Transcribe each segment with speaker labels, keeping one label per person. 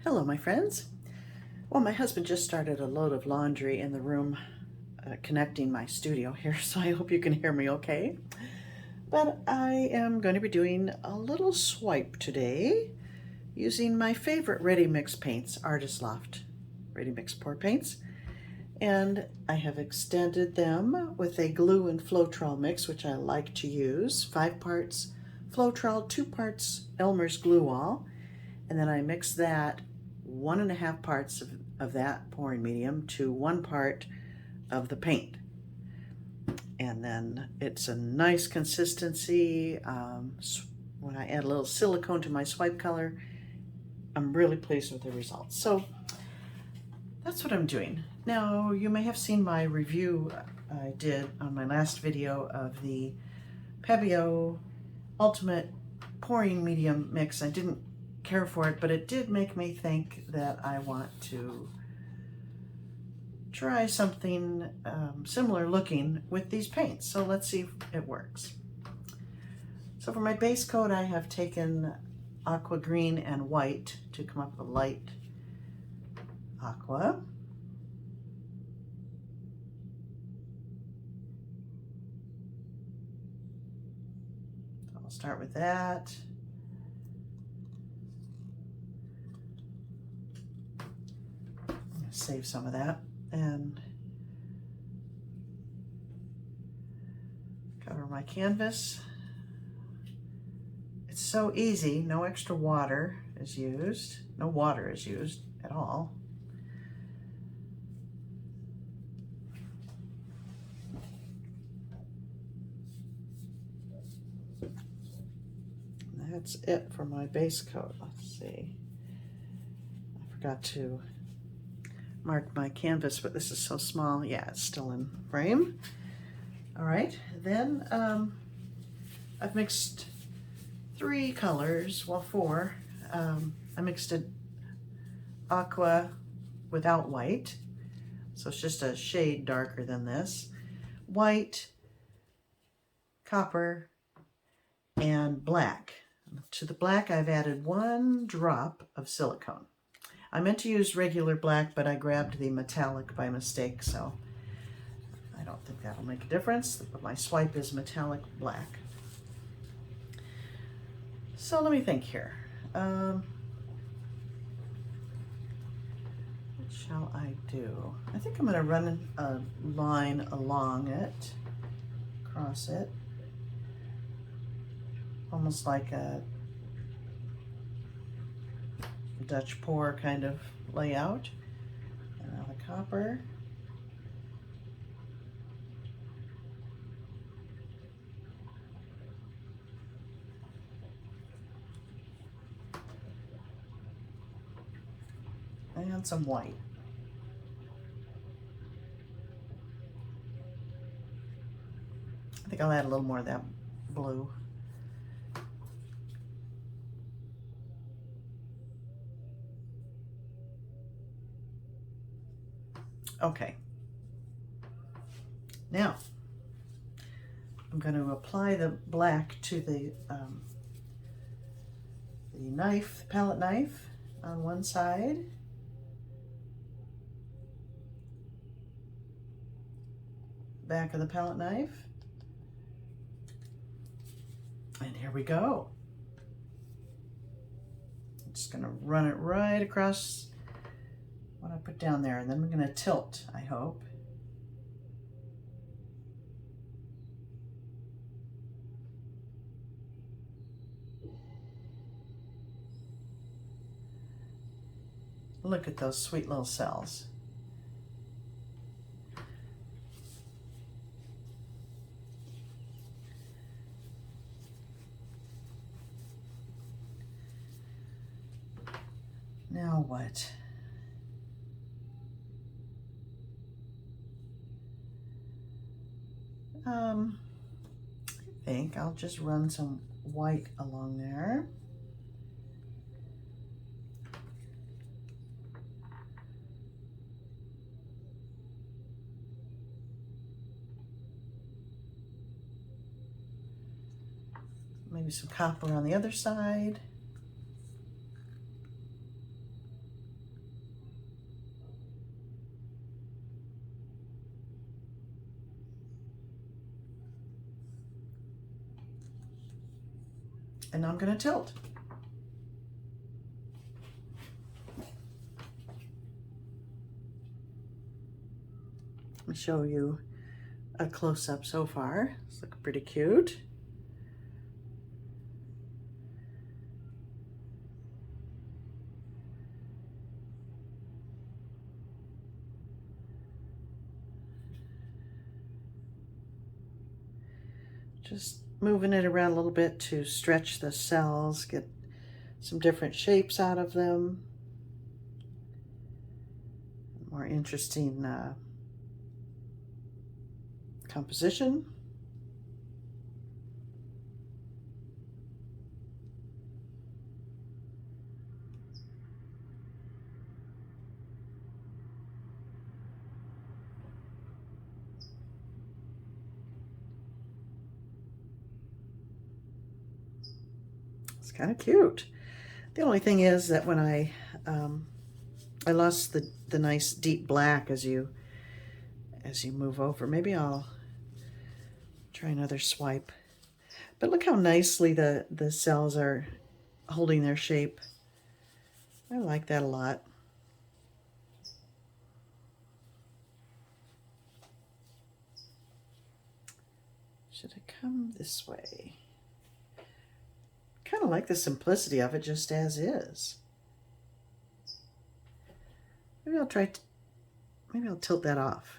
Speaker 1: Hello, my friends. Well, my husband just started a load of laundry in the room connecting my studio here, so I hope you can hear me okay. But I am going to be doing a little swipe today using my favorite ready mixed paints, Artist Loft Ready Mixed Paints. And I have extended them with a glue and Floetrol mix, which I like to use. 5 parts Floetrol, 2 parts Elmer's glue all. And then I mix that 1.5 parts of that pouring medium to 1 part of the paint. And then it's a nice consistency. When I add a little silicone to my swipe color, I'm really pleased with the results. So that's what I'm doing. Now, you may have seen my review I did on my last video of the Pebeo Ultimate Pouring Medium Mix. I didn't care for it, but it did make me think that I want to try something similar looking with these paints. So let's see if it works. So for my base coat, I have taken Aqua Green and white to come up with a light aqua. So I'll start with that. Save some of that and cover my canvas. It's so easy, no extra water is used. No water is used at all. That's it for my base coat. Let's see. I forgot to mark my canvas, but this is so small. Yeah, it's still in frame. All right, then I've mixed 3 colors, well 4. I mixed it aqua without white, so it's just a shade darker than this. White, copper, and black. To the black, I've added 1 drop of silicone. I meant to use regular black, but I grabbed the metallic by mistake, so I don't think that'll make a difference, but my swipe is metallic black. So let me think here. What shall I do? I think I'm going to run a line along it, across it, almost like a Dutch pour kind of layout. And now the copper. And some white. I think I'll add a little more of that blue. Okay, now I'm going to apply the black to the knife, palette knife on one side. Back of the palette knife. And here we go. I'm just going to run it right across what I put down there, and then we're going to tilt, I hope. Look at those sweet little cells. Now what? I think I'll just run some white along there. Maybe some copper on the other side. And I'm going to tilt. Let me show you a close-up so far. It's looking pretty cute. Just moving it around a little bit to stretch the cells, get some different shapes out of them. More interesting composition. It's kind of cute. The only thing is that when I lost the nice deep black as you move over. Maybe I'll try another swipe. But look how nicely the cells are holding their shape. I like that a lot. Should I come this way? Kind of like the simplicity of it just as is. Maybe I'll tilt that off.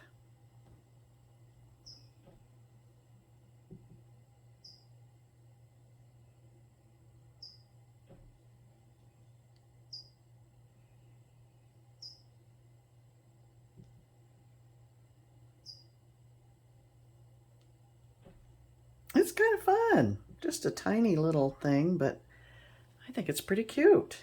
Speaker 1: It's kind of fun. Just a tiny little thing, but I think it's pretty cute.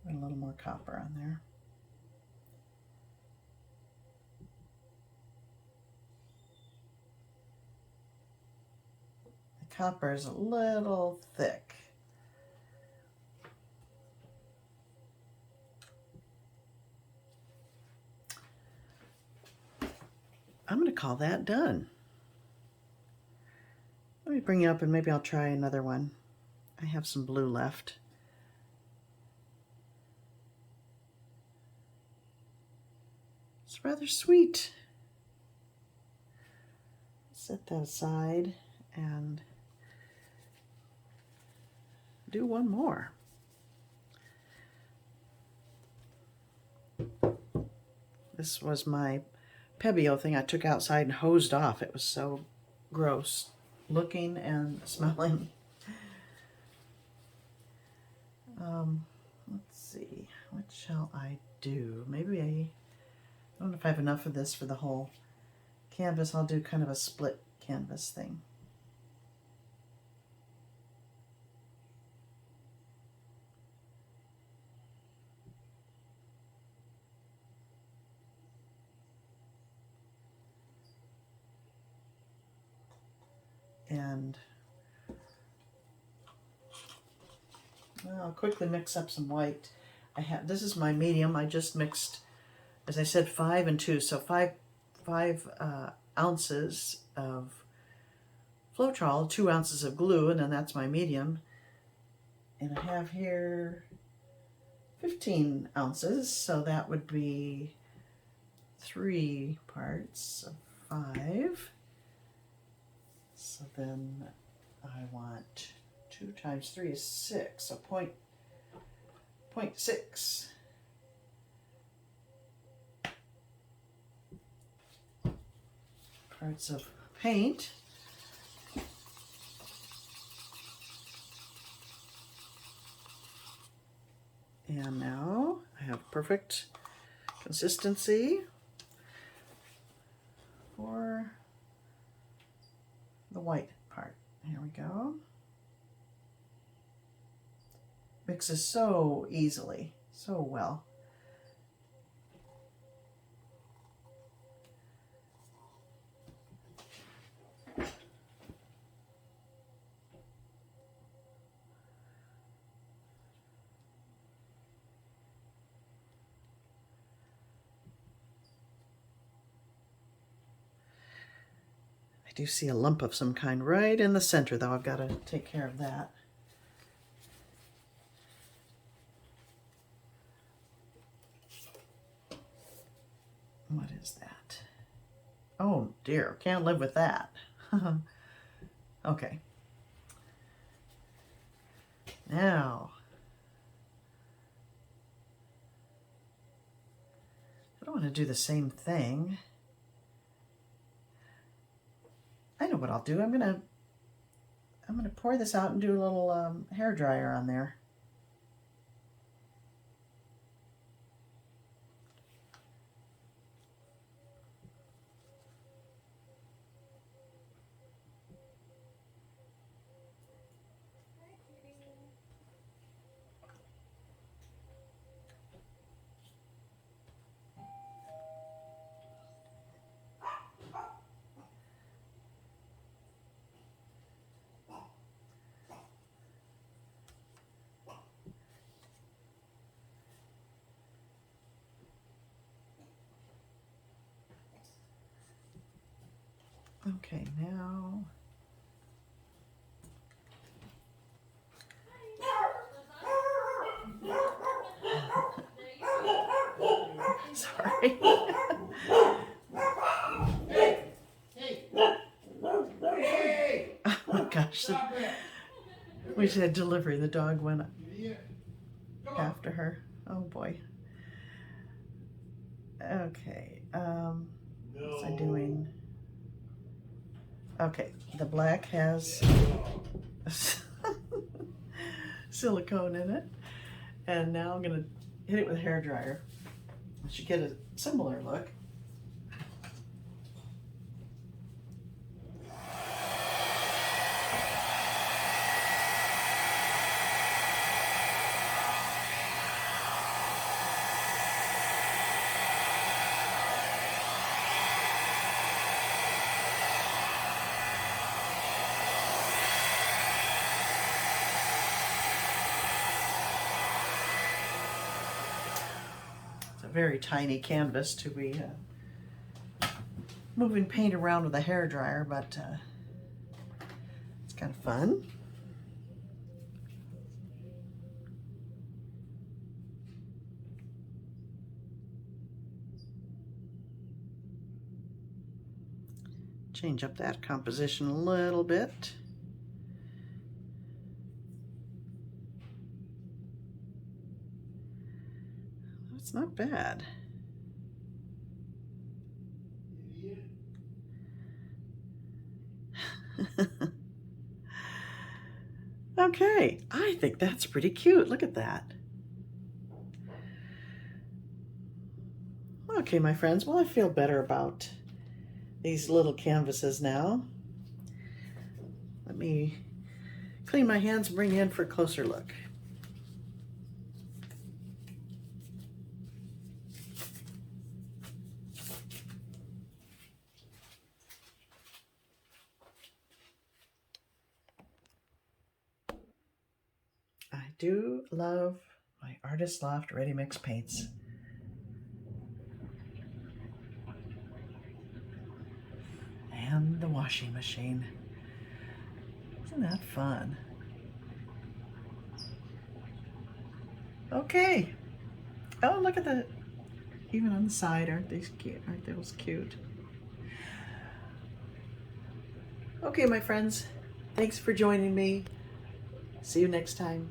Speaker 1: Put a little more copper on there. The copper is a little thick. I'm going to call that done. Let me bring you up and maybe I'll try another one. I have some blue left. It's rather sweet. Set that aside and do one more. This was my Pebeo thing I took outside and hosed off. It was so gross looking and smelling. Let's see, what shall I do? Maybe I don't know if I have enough of this for the whole canvas. I'll do kind of a split canvas thing. And I'll quickly mix up some white. This is my medium. I just mixed, as I said, 5 and 2, so five ounces of Floetrol, 2 ounces of glue, and then that's my medium. And I have here 15 ounces, so that would be 3 parts of 5. So then I want 2 times 3 is 6, so 0.6. Parts of paint. And now I have perfect consistency for the white part. Here we go. Mixes so easily, so well. do see a lump of some kind right in the center, though. I've got to take care of that. What is that? Oh dear, can't live with that. Okay. Now, I don't want to do the same thing. I know what I'll do. I'm gonna pour this out and do a little hair dryer on there. Okay, now sorry. Oh my gosh. We just had delivery. The dog went after her. Oh boy. Okay. What's I doing? Okay, the black has silicone in it. And now I'm gonna hit it with a hair dryer. I should get a similar look. Very tiny canvas to be moving paint around with a hair dryer, but it's kind of fun. Change up that composition a little bit. It's not bad. Okay, I think that's pretty cute. Look at that. Okay, my friends, well, I feel better about these little canvases now. Let me clean my hands and bring you in for a closer look. I do love my Artist Loft Ready Mixed Paints. And the washing machine. Isn't that fun? Okay. Oh, look at that. Even on the side, aren't these cute? Aren't those cute? Okay, my friends. Thanks for joining me. See you next time.